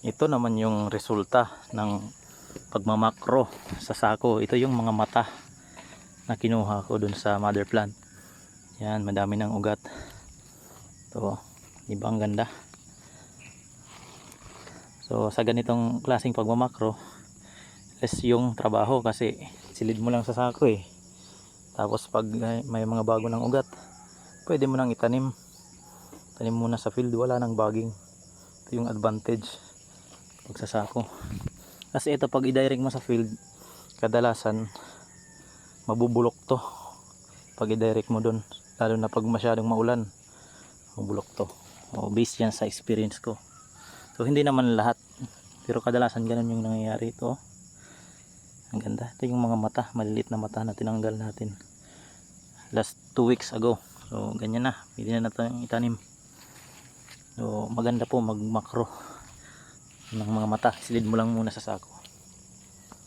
Ito naman yung resulta ng pagmamakro sa sako. Ito yung mga mata na kinuha ko dun sa mother plant. Yan, madami ng ugat. Ito, di ba ang ganda? So sa ganitong klaseng pagmamakro, less yung trabaho kasi silid mo lang sa sako eh. Tapos pag may mga bago ng ugat, pwede mo nang itanim. Tanim muna sa field, wala nang bagging. Ito yung advantage pag sa sako. Kasi ito pag i-direct mo sa field, kadalasan mabubulok to pag i-direct mo dun, lalo na pag masyadong maulan, mabulok to. Based yan sa experience ko. So hindi naman lahat, pero kadalasan ganun yung nangyayari. Ito ang ganda. Ito yung mga mata, maliliit na mata na tinanggal natin last 2 weeks ago. So ganyan na, pwede na natin itanim. So maganda po mag macro ng mga mata. Silid mo lang muna sa sako.